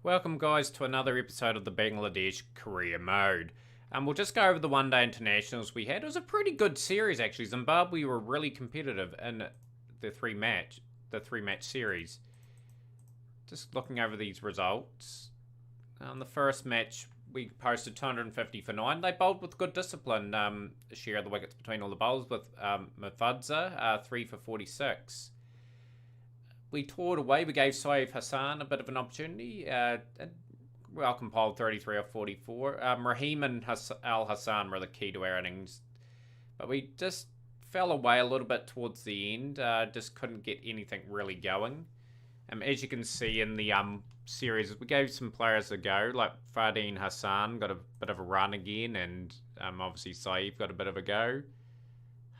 Welcome guys to another episode of the Bangladesh Career Mode. We'll just go over the one-day internationals we had. It was a pretty good series actually. Zimbabwe were really competitive in the three-match series. Just looking over these results. The first match we posted 250 for 9. They bowled with good discipline. Share the wickets between all the bowlers with Mufadza 3 for 46. We tore it away. We gave Saif Hassan a bit of an opportunity. Well compiled 33 or 44. Raheem and Al Hassan were the key to our innings. But we just fell away a little bit towards the end. Just couldn't get anything really going. As you can see in the series, we gave some players a go. Like Fardeen Hassan got a bit of a run again. And obviously Saif got a bit of a go.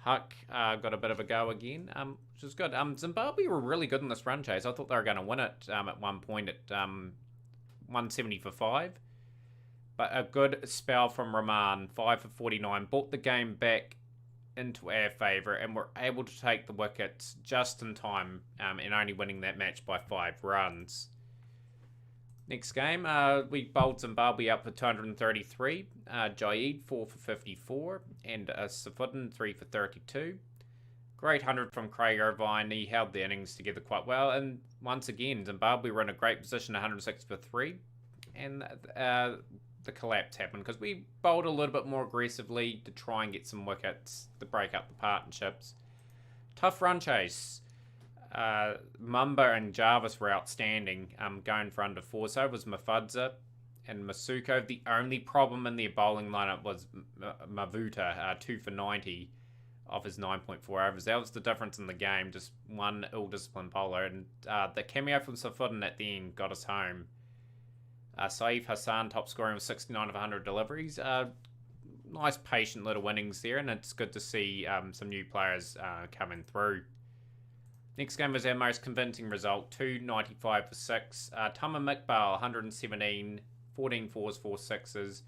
Huck got a bit of a go again, which is good. Zimbabwe were really good in this run chase. I thought they were going to win it at one point at 170 for 5. But a good spell from Rahman, 5 for 49, brought the game back into our favour and were able to take the wickets just in time and only winning that match by 5 runs. Next game, we bowled Zimbabwe up for 233. Jaid 4 for 54 and Safudin 3 for 32. Great 100 from Craig Irvine. He held the innings together quite well. And once again, Zimbabwe were in a great position, 106 for 3. And the collapse happened because we bowled a little bit more aggressively to try and get some wickets to break up the partnerships. Tough run chase. Mumba and Jarvis were outstanding, going for under 4. So was Mufadza and Masuko. The only problem in their bowling lineup was Mavuta, 2 for 90 off his 9.4 overs. That was the difference in the game, just one ill-disciplined bowler. And the cameo from Safudin at the end got us home. Saif Hassan top scoring with 69 of 100 deliveries. Nice patient little innings there, and it's good to see some new players coming through. Next game was our most convincing result, 295 for 6. Tama Miqbal, 117, 14 fours, 4 sixes.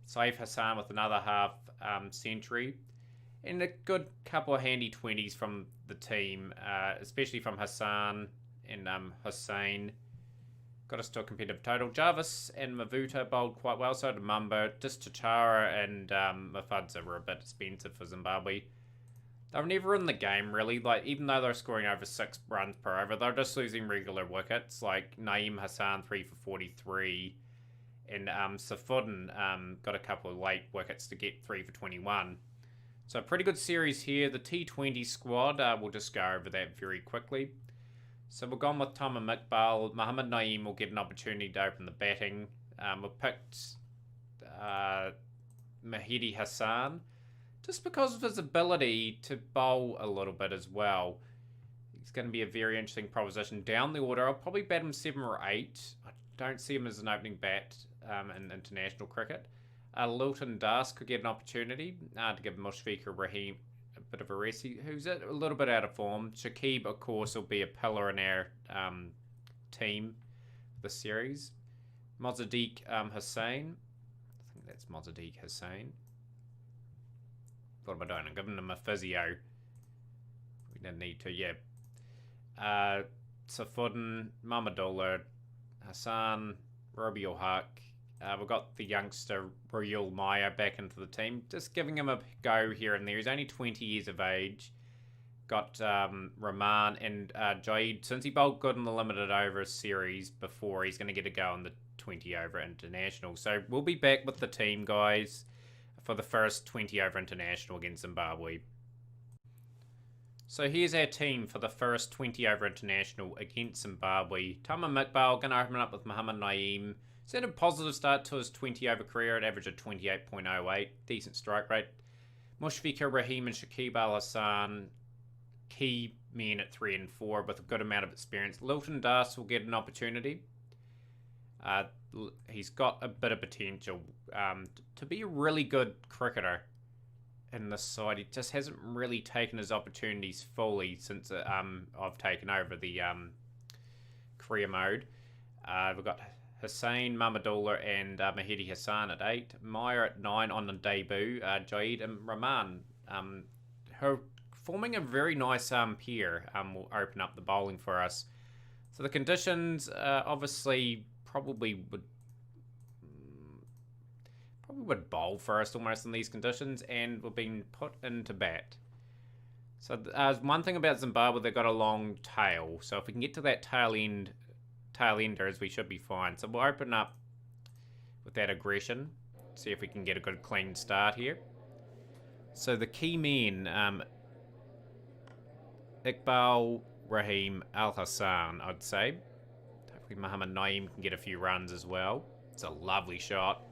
Saif Hassan with another half century. And a good couple of handy 20s from the team, especially from Hassan and Hussain. Got us to a competitive total. Jarvis and Mavuta bowled quite well, so did Mumba. Just Chachara and Mufadza were a bit expensive for Zimbabwe. They were never in the game, really. Like, even though they're scoring over 6 runs per over, they're just losing regular wickets. Like, Naeem Hassan, 3 for 43. And Safudin got a couple of late wickets to get 3 for 21. So, a pretty good series here. The T20 squad, we'll just go over that very quickly. So, we've gone with Tama Miqbal. Mohammad Naeem will get an opportunity to open the batting. We've picked Mahidi Hassan, just because of his ability to bowl a little bit as well. He's going to be a very interesting proposition. Down the order, I'll probably bat him 7 or 8. I don't see him as an opening bat in international cricket. Lilton Das could get an opportunity to give Mushfiqur Rahim a bit of a rest. Who's a little bit out of form. Shakib, of course, will be a pillar in our team this series. Mozadeek Hussain. I think that's Mozadeek Hussain. What am I doing? I'm giving him a physio. We didn't need to, yeah. Safudin, Mamadullah, Hassan, Robiel Huck. We've got the youngster Royal Maya back into the team. Just giving him a go here and there. He's only 20 years of age. Got Rahman and Jaid. Since he bowled good in the limited over series before, he's going to get a go in the 20 over international. So we'll be back with the team, guys, for the first 20 over international against Zimbabwe. So here's our team for the first 20 over international against Zimbabwe. Tama Miqbal going to open up with Mohammad Naeem. He's had a positive start to his 20 over career at average of 28.08. Decent strike rate. Mushfiqur Rahim and Shakib Al Hassan, key men at 3 and 4 with a good amount of experience. Lilton Das will get an opportunity. He's got a bit of potential to be a really good cricketer in this side. He just hasn't really taken his opportunities fully since I've taken over the career mode. We've got Hussain, Mamadullah and Mahidi Hassan at 8. Maya at 9 on the debut. Jaid and Rahman. Her forming a very nice pair will open up the bowling for us. So the conditions, obviously probably would bowl first almost in these conditions, and we're being put into bat. So one thing about Zimbabwe, they've got a long tail. So if we can get to that tail enders, we should be fine. So we'll open up with that aggression. See if we can get a good clean start here. So the key men, Iqbal, Rahim, Al Hassan, I'd say. Hopefully Mohammad Naeem can get a few runs as well. It's a lovely shot.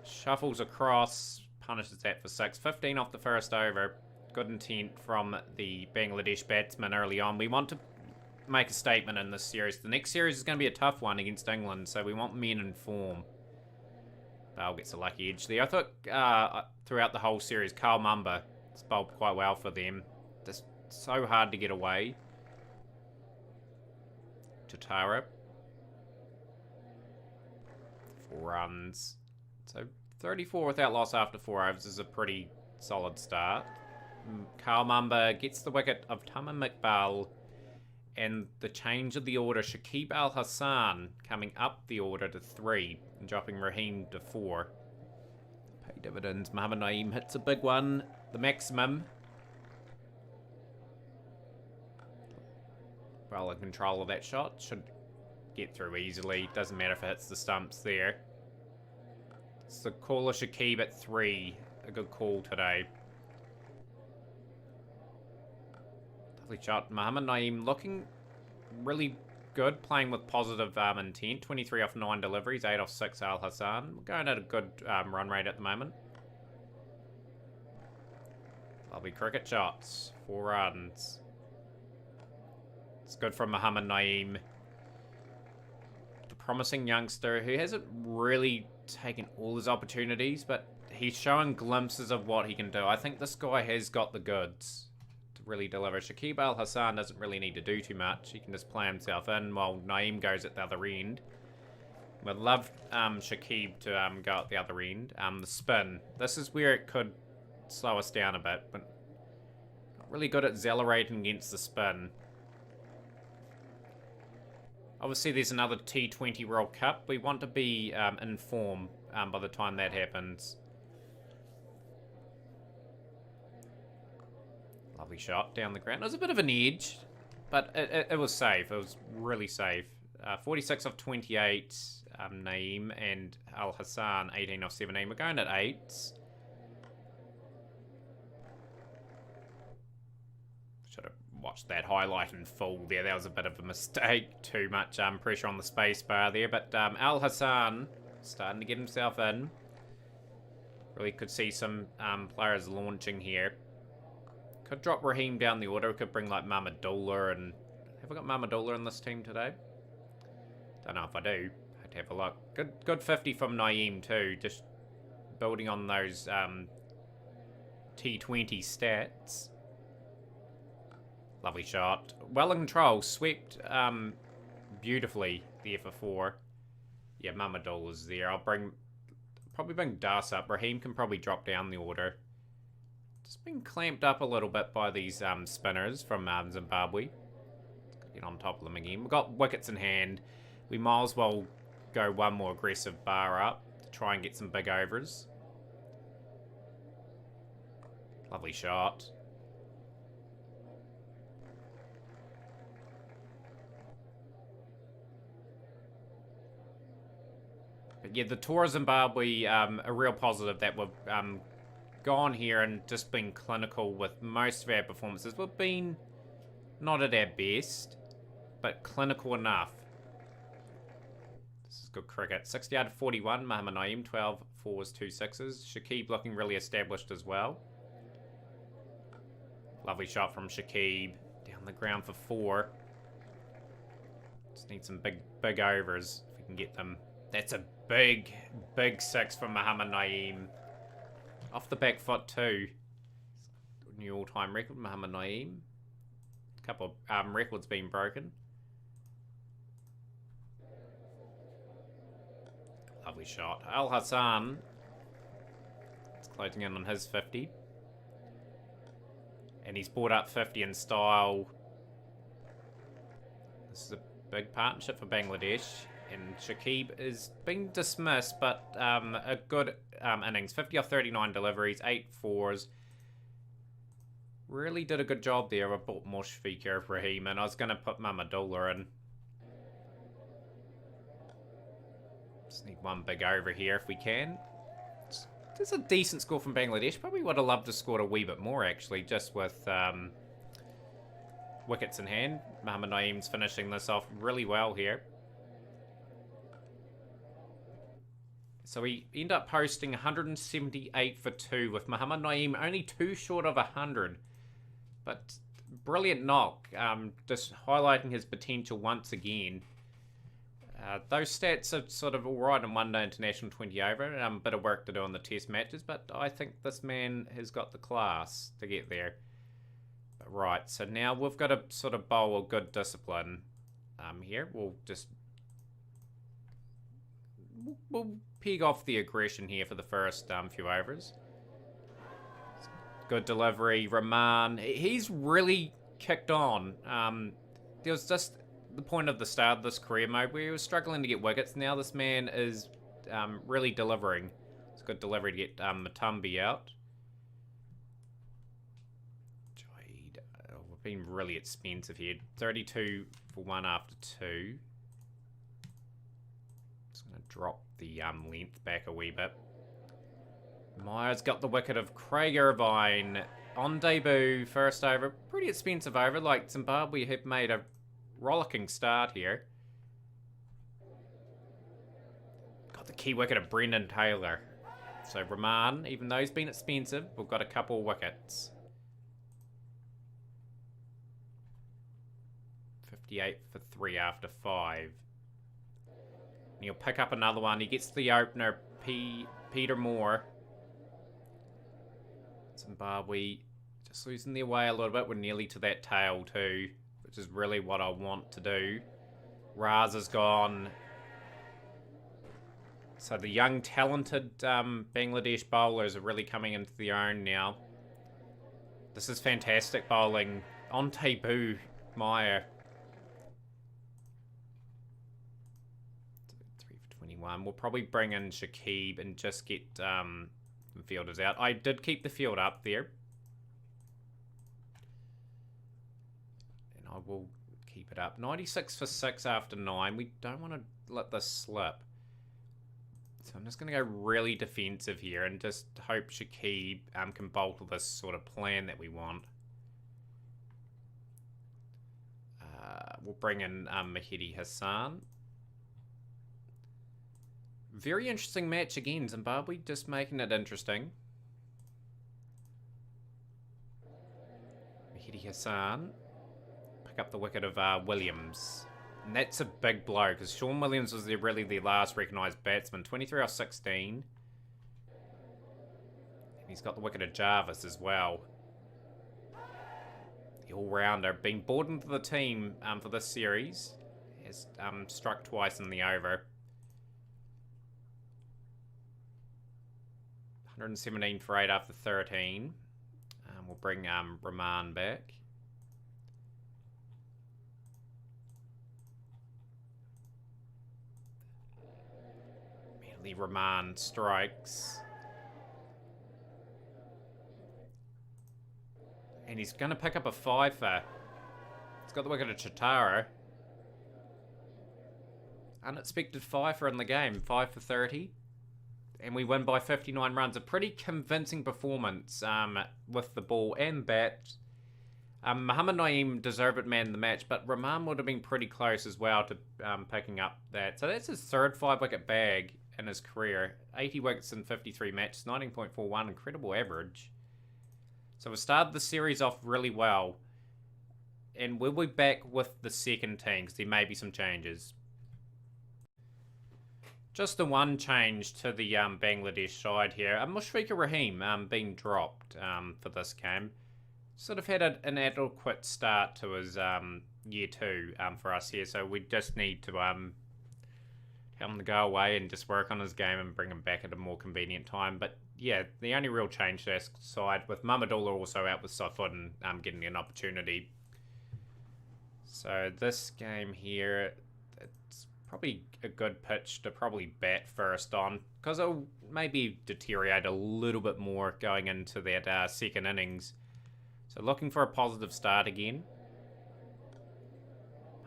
Shuffles across, punishes that for 6. 15 off the first over. Good intent from the Bangladesh batsman early on. We want to make a statement in this series. The next series is going to be a tough one against England, so we want men in form. Bale gets a lucky edge there. I thought throughout the whole series, Carl Mumba has bowled quite well for them. Just so hard to get away. Tatara. 4 runs. So 34 without loss after 4 overs is a pretty solid start. Carl Mumba gets the wicket of Tamim Iqbal, and the change of the order, Shakib Al Hassan coming up the order to 3 and dropping Rahim to 4. Pay dividends. Mohammad Naeem hits a big one, the maximum. Well in control of that shot, should get through easily. Doesn't matter if it hits the stumps there. It's the caller Shakib at 3. A good call today. Lovely shot. Mohammad Naeem looking really good, playing with positive intent. 23 off 9 deliveries, 8 off 6 Al Hassan. We're going at a good run rate at the moment. Lovely cricket shots. 4 runs. It's good from Mohammad Naeem. The promising youngster who hasn't really taken all his opportunities, but he's showing glimpses of what he can do. I think this guy has got the goods to really deliver. Shakib Al Hassan doesn't really need to do too much. He can just play himself in while Naeem goes at the other end. We'd love Shakib to go at the other end. The spin. This is where it could slow us down a bit, but not really good at accelerating against the spin. Obviously, there's another T20 World Cup. We want to be in form by the time that happens. Lovely shot down the ground. It was a bit of an edge, but it was safe. It was really safe. 46 off 28, Naeem, and Al Hassan, 18 off 17. We're going at 8s. Should have watched that highlight in full there. That was a bit of a mistake. Too much pressure on the space bar there. But Al Hassan starting to get himself in. Really could see some players launching here. Could drop Rahim down the order. Could bring like Mahmudullah and... Have I got Mahmudullah in this team today? Don't know if I do. Had to have a look. Good 50 from Naeem too. Just building on those T20 stats. Lovely shot. Well in control. Swept beautifully there for 4. Yeah, Mahmudullah's there. I'll probably bring Das up. Rahim can probably drop down the order. Just been clamped up a little bit by these spinners from Zimbabwe. Get on top of them again. We've got wickets in hand. We might as well go one more aggressive bar up to try and get some big overs. Lovely shot. But yeah, the Tour of Zimbabwe, a real positive that we've gone here and just been clinical with most of our performances. We've been not at our best, but clinical enough. This is good cricket. 60 out of 41, Mohammad Naeem, 12 fours, 2 sixes. Shakib looking really established as well. Lovely shot from Shakib. Down the ground for 4. Just need some big overs if we can get them. That's a big 6 from Mohammad Naeem. Off the back foot too. New all-time record, Mohammad Naeem. A couple of records being broken. Lovely shot. Al Hassan. It's closing in on his 50. And he's brought up 50 in style. This is a big partnership for Bangladesh. And Shakib is being dismissed, but a good innings. 50 off 39 deliveries, 8 fours. Really did a good job there. I bought Mushfiqur Rahim, and I was going to put Mahmudullah in. Just need one big over here if we can. There's a decent score from Bangladesh. Probably would have loved to score a wee bit more, actually, just with wickets in hand. Mohammad Naeem's finishing this off really well here. So we end up posting 178 for 2 with Mohammad Naeem only 2 short of 100. But brilliant knock, just highlighting his potential once again. Those stats are sort of alright in one day international 20 over. Bit of work to do on the test matches, but I think this man has got the class to get there. But right, so now we've got to sort of bowl a good discipline here. We'll just... We'll peg off the aggression here for the first few overs. Good delivery. Rahman, he's really kicked on. There was just the point of the start of this career mode where he was struggling to get wickets. Now this man is really delivering. It's a good delivery to get Matumbi out. We've been really expensive here. 32 for 1 after 2. Just going to drop the length back a wee bit. Myers got the wicket of Craig Irvine on debut, first over. Pretty expensive over, like Zimbabwe have made a rollicking start here. Got the key wicket of Brendan Taylor. So Rahman, even though he's been expensive, we've got a couple wickets. 58 for 3 after 5. And he'll pick up another one. He gets the opener, Peter Moore. Zimbabwe just losing their way a little bit. We're nearly to that tail too, which is really what I want to do. Raz is gone. So the young, talented Bangladesh bowlers are really coming into their own now. This is fantastic bowling. On debut, Meyer. 3 for 21. We'll probably bring in Shakib and just get... the fielders out. I did keep the field up there. And I will keep it up. 96 for 6 after 9. We don't want to let this slip. So I'm just going to go really defensive here and just hope Shakib can bowl to this sort of plan that we want. We'll bring in Mahidi Hassan. Very interesting match again. Zimbabwe just making it interesting. Mahidi Hassan. Pick up the wicket of Williams. And that's a big blow because Sean Williams was really the last recognised batsman. 23 off 16. And he's got the wicket of Jarvis as well. The all-rounder being brought into the team for this series. Has struck twice in the over. 117 for 8 after 13. We'll bring Rahman back. Immediately Rahman strikes. And he's going to pick up a fifer. He's got the wicket of Chitara. Unexpected fifer in the game. 5 for 30. And we win by 59 runs. A pretty convincing performance with the ball and bat. Mohammad Naeem deserved it man of the match, but Rahman would have been pretty close as well to picking up that. So that's his third 5-wicket bag in his career. 80 wickets in 53 matches, 19.41, incredible average. So we started the series off really well. And we'll be back with the second team because there may be some changes. Just the one change to the Bangladesh side here. Mushfiqur Rahim being dropped for this game. Sort of had an adequate start to his year 2 for us here. So we just need to tell him to go away and just work on his game and bring him back at a more convenient time. But yeah, the only real change to that side with Mahmudullah also out with Safud and getting an opportunity. So this game here, it's probably a good pitch to probably bat first on, because it'll maybe deteriorate a little bit more going into that second innings. So looking for a positive start again.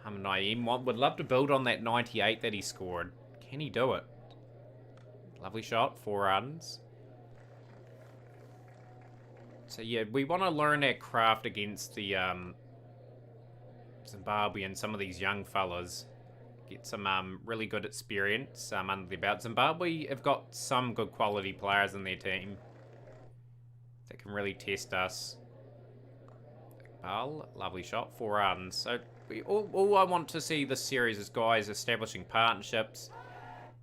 Naeem would love to build on that 98 that he scored. Can he do it? Lovely shot, 4 runs. So yeah, we want to learn our craft against the Zimbabwe and some of these young fellas. Get some really good experience under the belt. Zimbabwe have got some good quality players in their team that can really test us. Iqbal, lovely shot, 4 runs. So all I want to see this series is guys establishing partnerships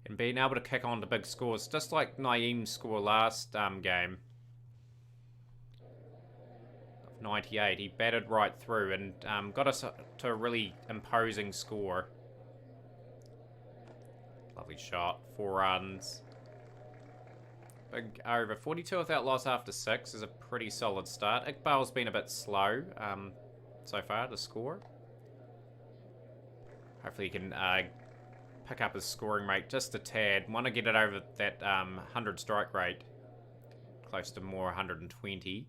and being able to kick on to big scores, just like Naeem's score last game. 98, he batted right through and got us to a really imposing score. Lovely shot, 4 runs. Big over, 42 without loss after 6 is a pretty solid start. Iqbal's been a bit slow so far to score. Hopefully he can pick up his scoring rate just a tad. Want to get it over that 100 strike rate. Close to more 120.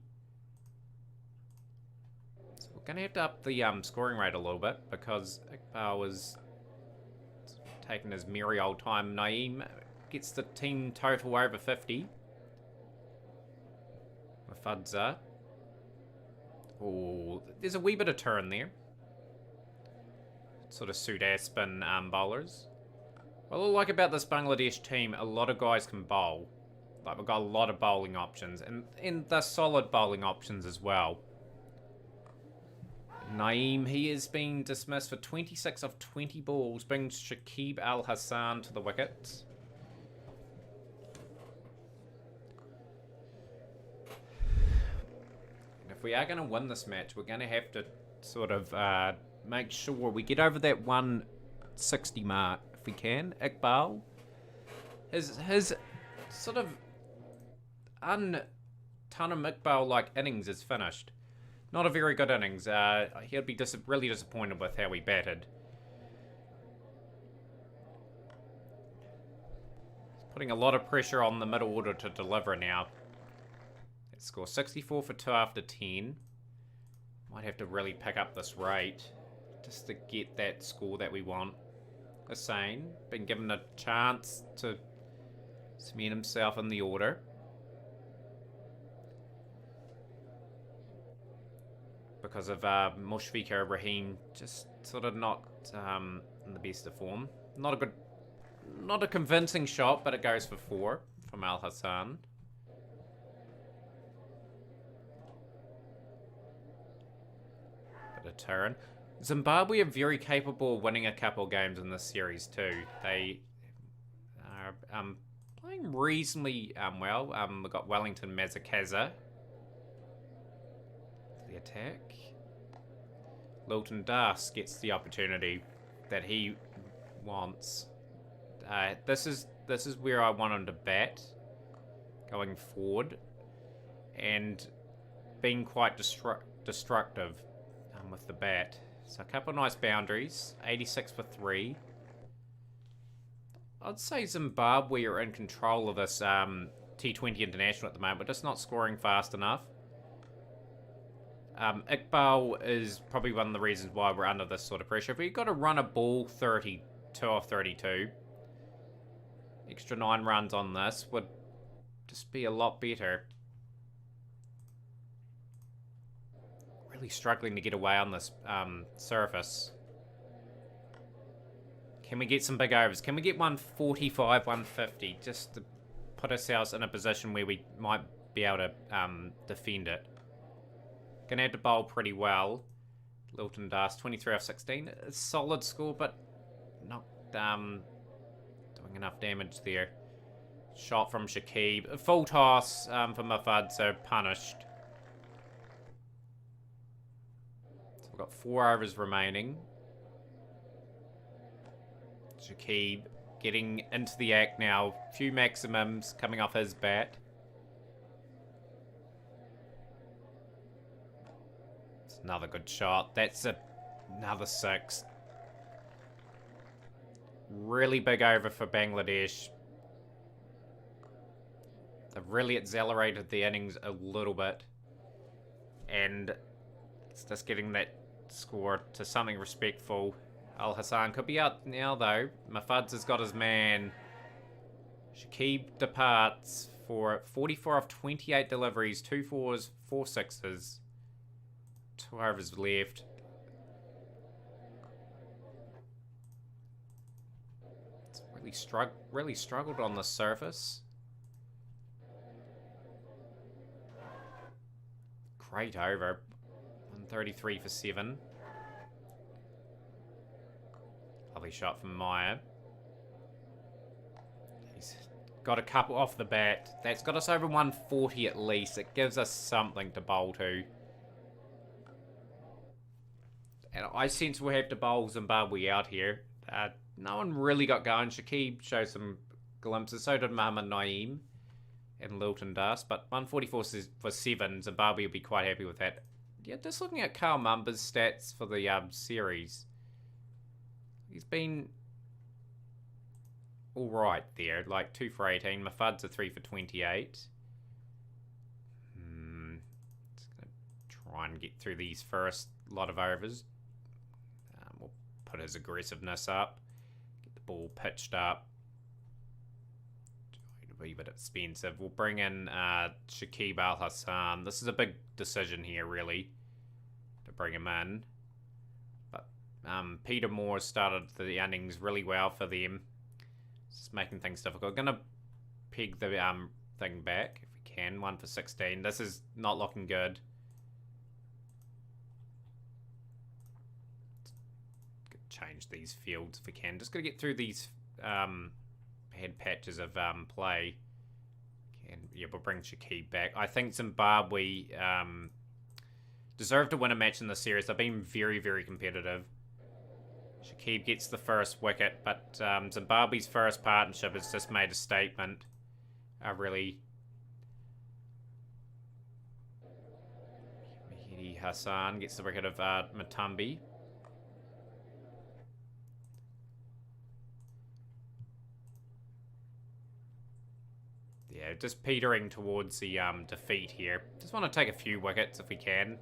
So we're going to have to up the scoring rate a little bit because Iqbal was taking his merry old time. Naeem gets the team total over 50. Mufadza. Oh, there's a wee bit of turn there. Sort of suit our spin bowlers. What I like about this Bangladesh team, a lot of guys can bowl. Like, we've got a lot of bowling options, and they're solid bowling options as well. Naeem, he has been dismissed for 26 of 20 balls, brings Shakib Al Hassan to the wicket. And if we are going to win this match, we're going to have to sort of make sure we get over that 160 mark if we can. Iqbal, his sort of Tanim Iqbal like innings is finished. Not a very good innings. He'll be really disappointed with how we batted. He's putting a lot of pressure on the middle order to deliver now. Let's score 64 for 2 after 10. Might have to really pick up this rate just to get that score that we want. Hussain, been given a chance to cement himself in the order. Because of Mushfiqur Ibrahim just sort of not in the best of form. Not a convincing shot, but it goes for 4 from Al Hassan. Bit of turn. Zimbabwe are very capable of winning a couple of games in this series too. They are playing reasonably well. We've got Wellington Mazakaza. The attack. Lilton Das gets the opportunity that he wants. This is where I want him to bat going forward and being quite destructive with the bat. So a couple of nice boundaries. 86 for 3. I'd say Zimbabwe are in control of this T20 International at the moment, but just not scoring fast enough. Iqbal is probably one of the reasons why we're under this sort of pressure. If we've got to run a ball 32 off 32, extra 9 runs on this would just be a lot better. Really struggling to get away on this surface. Can we get some big overs? Can we get 145, 150 just to put ourselves in a position where we might be able to defend it? Gonna have to bowl pretty well. Lilton Das, 23 off 16. A solid score, but not doing enough damage there. Shot from Shakib. A full toss for Mufad, so punished. So we've got 4 overs remaining. Shakib getting into the act now. Few maximums coming off his bat. Another good shot. That's a Another 6. Really big over for Bangladesh. They've really accelerated the innings a little bit. And it's just getting that score to something respectful. Al Hassan could be out now, though. Mahfuz has got his man. Shakib departs for 44 of 28 deliveries, 2 fours, 4 sixes. 2 overs left. It's really struggled on the surface. Great over. 133 for 7. Lovely shot from Meyer. He's got a couple off the bat. That's got us over 140 at least. It gives us something to bowl to. And I sense we'll have to bowl Zimbabwe out here. No one really got going. Shakib showed some glimpses. So did Mohammad Naeem and Lilton Dust. But 144 for 7. Zimbabwe will be quite happy with that. Yeah, just looking at Kyle Mumba's stats for the series. He's been alright there. Like 2 for 18. Mahfuz a 3 for 28. Just going to try and get through these first lot of overs. We'll put his aggressiveness up. Get the ball pitched up. It'll be a bit expensive. We'll bring in Shakib Al Hassan. This is a big decision here, really, to bring him in. But Peter Moore started the innings really well for them. It's making things difficult. Going to peg the thing back if we can. 1 for 16. This is not looking good. Change these fields if we can. Just got to get through these head patches of play. Yeah, we'll bring Shakib back. I think Zimbabwe deserve to win a match in the series. They've been very, very competitive. Shakib gets the first wicket, but Zimbabwe's first partnership has just made a statement. Really, Mehdi Hassan gets the wicket of Matumbi. Yeah, just petering towards the defeat here. Just want to take a few wickets if we can.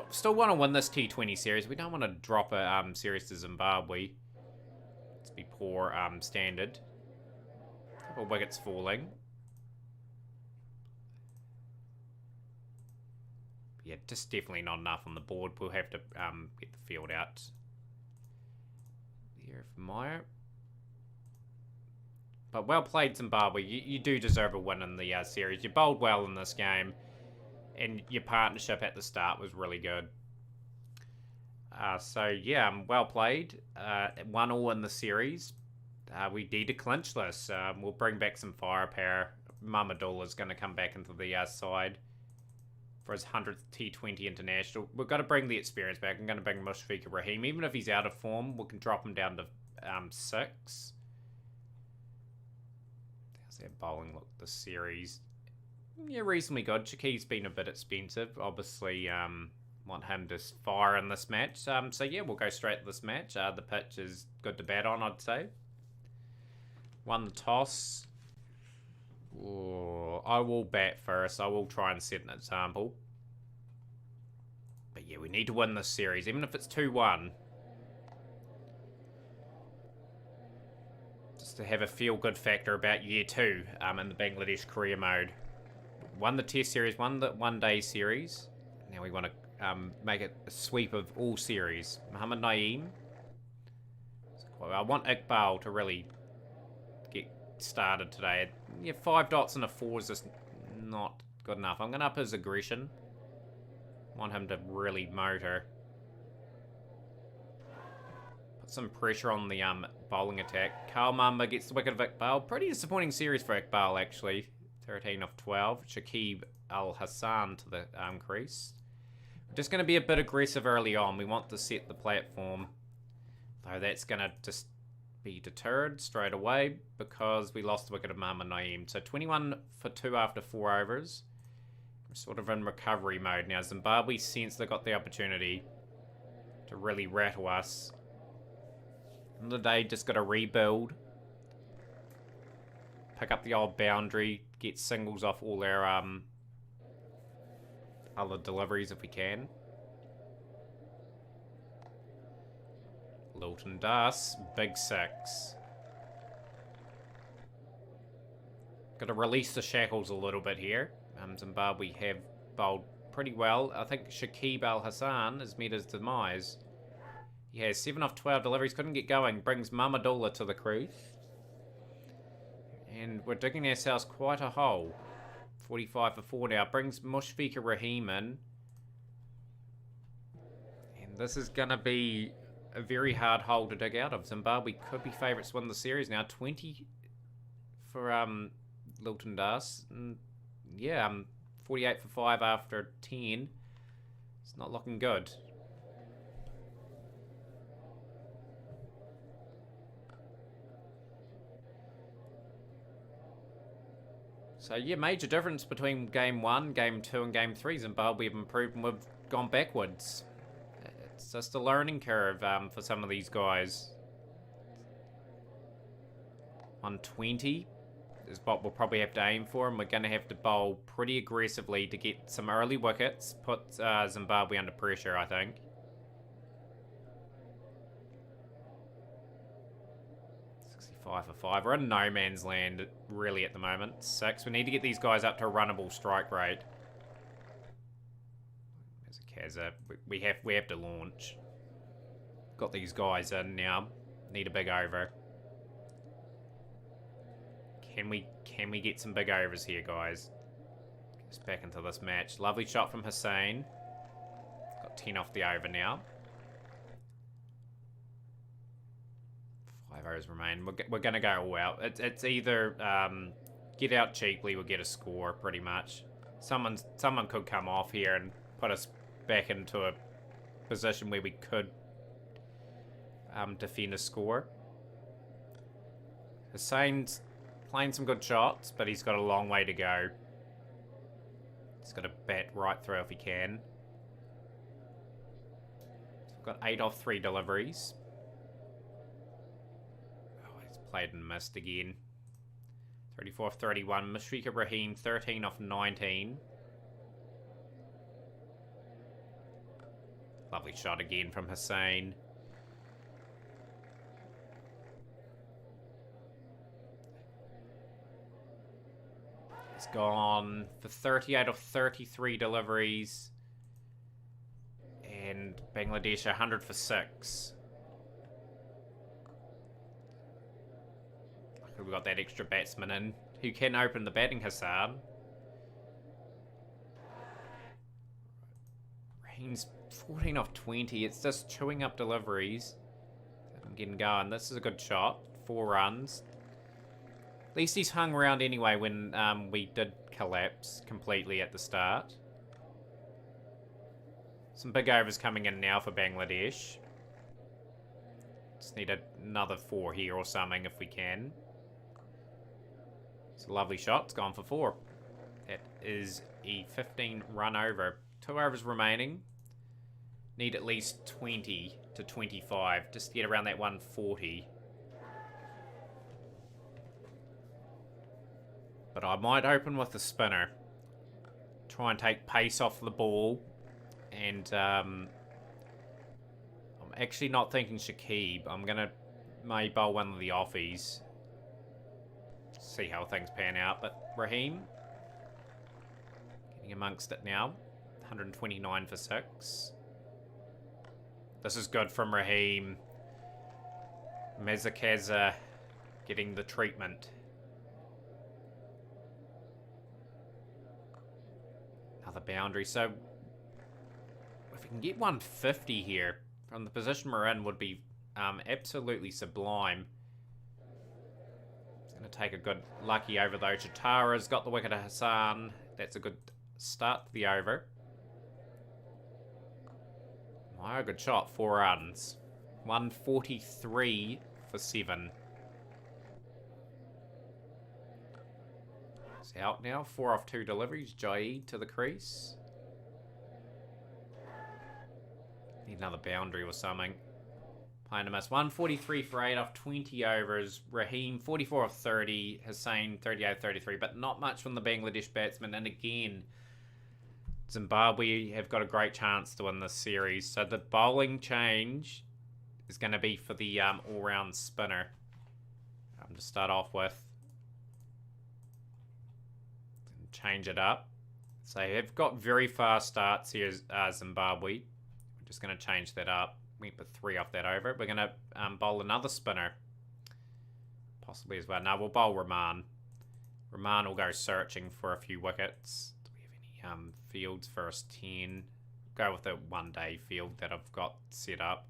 Still want to win this T20 series. We don't want to drop a series to Zimbabwe. Let's be poor standard. A couple of wickets falling. Yeah, just definitely not enough on the board. We'll have to get the field out. Here for Meyer. But well played, Zimbabwe. You do deserve a win in the series. You bowled well in this game. And your partnership at the start was really good. So, yeah, well played. 1-1 in the series. We need to clinch this. We'll bring back some firepower. Mahmudullah is going to come back into the side for his 100th T20 International. We've got to bring the experience back. I'm going to bring Mushfiqur Rahim. Even if he's out of form, we can drop him down to 6. How's that bowling look this series? Yeah, reasonably good. Shakib's been a bit expensive. Obviously, want him to fire in this match. So, yeah, we'll go straight to this match. The pitch is good to bat on, I'd say. Won the toss. Ooh, I will bat first. I will try and set an example. But, yeah, we need to win this series, even if it's 2-1. Just to have a feel-good factor about year 2 in the Bangladesh career mode. Won the test series, won the one-day series. Now we want to make it a sweep of all series. Mohammad Naeem. I want Iqbal to really get started today. Yeah, 5 dots and a 4 is just not good enough. I'm going to up his aggression. Want him to really motor. Put some pressure on the bowling attack. Kyle Mumba gets the wicket of Iqbal. Pretty disappointing series for Iqbal, actually. 13 of 12. Shakib Al Hassan to the crease. We're just going to be a bit aggressive early on. We want to set the platform. Though that's going to just be deterred straight away because we lost the wicket of Mohammad Naeem. So 21 for 2 after 4 overs. We're sort of in recovery mode now. Zimbabwe sense they got the opportunity. to really rattle us. End of the day, just got to rebuild. Pick up the old boundary. Get singles off all our other deliveries if we can. Lilton Das, big 6. Got to release the shackles a little bit here. Zimbabwe have bowled pretty well. I think Shakib Al Hassan has met his demise. He has 7 off 12 deliveries, couldn't get going. Brings Mamadullah to the crease. And we're digging ourselves quite a hole. 45 for 4 now. Brings Mushfiqur Rahim in. And this is going to be a very hard hole to dig out of. Zimbabwe could be favourites to win the series now. 20 for Lilton Das. Yeah, 48 for 5 after 10. It's not looking good. So yeah, major difference between Game 1, Game 2 and Game 3. Zimbabwe have improved and we've gone backwards. It's just a learning curve for some of these guys. 120 is what we'll probably have to aim for, and we're going to have to bowl pretty aggressively to get some early wickets, put Zimbabwe under pressure, I think. For 5. We're in no man's land, really, at the moment. 6. We need to get these guys up to a runnable strike rate. There's a Kazza. We have to launch. Got these guys in now. Need a big over. Can we get some big overs here, guys? Get us back into this match. Lovely shot from Hussain. Got 10 off the over now. 5 overs remain. We're going to go all out. It's either get out cheaply or get a score, pretty much. Someone could come off here and put us back into a position where we could defend a score. Hussain's playing some good shots, but he's got a long way to go. He's got to bat right through if he can. So we've got 8 off 3 deliveries. Played and missed again. 34 off 31. Mushfiqur Rahim, 13 off 19. Lovely shot again from Hussain. He's gone for 38 off 33 deliveries. And Bangladesh 100 for 6. We've got that extra batsman in who can open the batting, Hassan. Rahim's 14 off 20. It's just chewing up deliveries. I'm getting going. This is a good shot. 4 runs. At least he's hung around anyway when we did collapse completely at the start. Some big overs coming in now for Bangladesh. Just need another 4 here or something if we can. It's a lovely shot. It's gone for 4. That is a 15 run over. 2 overs remaining. Need at least 20 to 25 just to get around that 140. But I might open with the spinner. Try and take pace off the ball. And I'm actually not thinking Shakib. I'm going to maybe bowl one of the offies. See how things pan out. But Rahim getting amongst it now. 129 for 6. This is good from Rahim. Mezakaza getting the treatment. Another boundary. So if we can get 150 here from the position we're in would be absolutely sublime. It's going to take a good lucky over though. Chatara's got the wicket to Hassan. That's a good start to the over. Oh, good shot. 4 runs. 143 for 7. It's out now. 4 off 2 deliveries. Jaid to the crease. Need another boundary or something. Playing a miss. 143 for 8 off 20 overs. Raheem, 44 off 30. Hussain, 38 33. But not much from the Bangladesh batsmen. And again, Zimbabwe have got a great chance to win this series. So the bowling change is going to be for the all-round spinner. To start off with. Change it up. So they've got very fast starts here, Zimbabwe. We're just going to change that up. We put 3 off that over. We're going to bowl another spinner. Possibly as well. Now we'll bowl Rahman. Rahman will go searching for a few wickets. Do we have any fields? First 10. Go with the one-day field that I've got set up.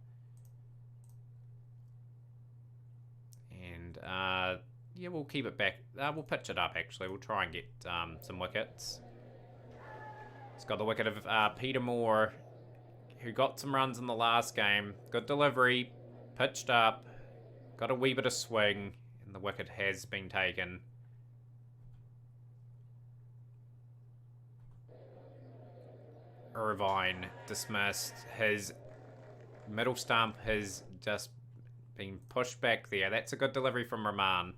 And yeah, we'll keep it back. We'll pitch it up, actually. We'll try and get some wickets. It's got the wicket of Peter Moore, who got some runs in the last game. Good delivery, pitched up, got a wee bit of swing, and the wicket has been taken. Irvine dismissed. His middle stump has just been pushed back there. That's a good delivery from Rahman.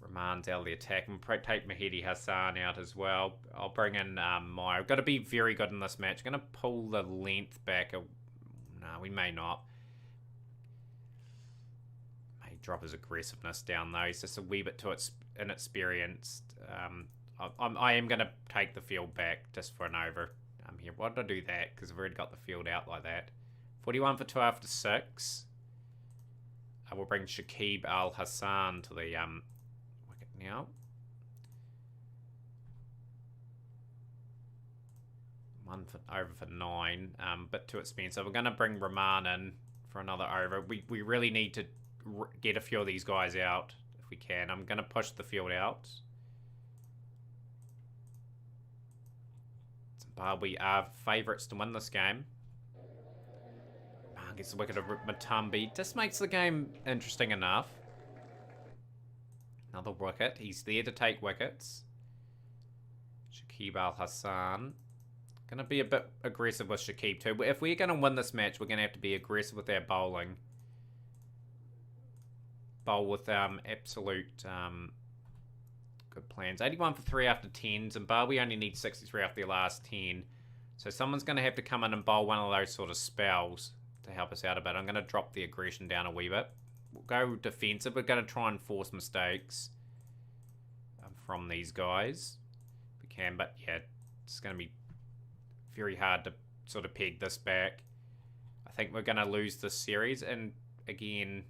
Rahman's out of the attack. And take Mahedi Hassan out as well. I'll bring in Meyer. We've got to be very good in this match. Going to pull the length back. No, we may not. May drop his aggressiveness down though. He's just a wee bit too inexperienced. I am going to take the field back just for an over here. Why did I do that? Because I've already got the field out like that. 41 for 2 after 6. I will bring Shakib Al Hassan to the wicket now. 1 over for 9. Bit too expensive. We're going to bring Rahman in for another over. We really need to get a few of these guys out if we can. I'm going to push the field out. Zimbabwe are favourites to win this game. Gets the wicket of Matambi. Just makes the game interesting enough. Another wicket. He's there to take wickets. Shakib Al Hassan. Going to be a bit aggressive with Shakib too. But if we're going to win this match, we're going to have to be aggressive with our bowling. Bowl with absolute good plans. 81 for 3 after 10. Zimbabwe only needs 63 after their last 10. So someone's going to have to come in and bowl one of those sort of spells to help us out a bit. I'm going to drop the aggression down a wee bit. We'll go defensive. We're going to try and force mistakes from these guys. If we can, but yeah, it's going to be very hard to sort of peg this back. I think we're going to lose this series, and again,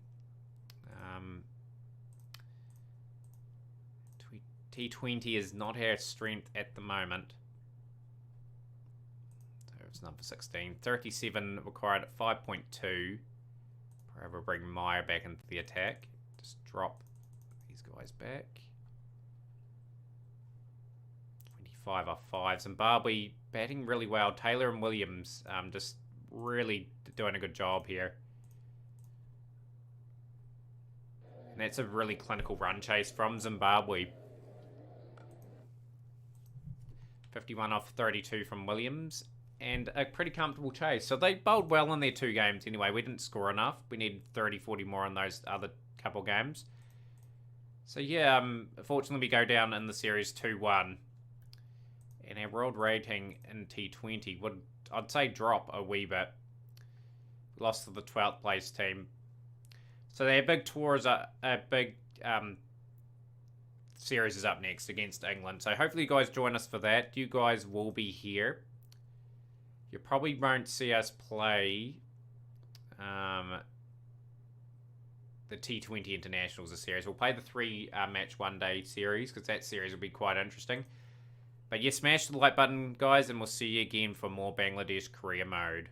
T20 is not our strength at the moment. Number 16. 37 required at 5.2. We'll bring Meyer back into the attack. Just drop these guys back. 25 off 5. Zimbabwe batting really well. Taylor and Williams just really doing a good job here. And that's a really clinical run chase from Zimbabwe. 51 off 32 from Williams. And a pretty comfortable chase. So they bowled well in their 2 games anyway. We didn't score enough. We needed 30, 40 more in those other couple games. So yeah, unfortunately we go down in the series 2-1. And our world rating in T20 would, I'd say, drop a wee bit. Lost to the 12th place team. So their big tour is a big series is up next against England. So hopefully you guys join us for that. You guys will be here. You probably won't see us play the T20 Internationals a series. We'll play the 3-match one-day series because that series will be quite interesting. But yeah, smash the like button, guys, and we'll see you again for more Bangladesh career mode.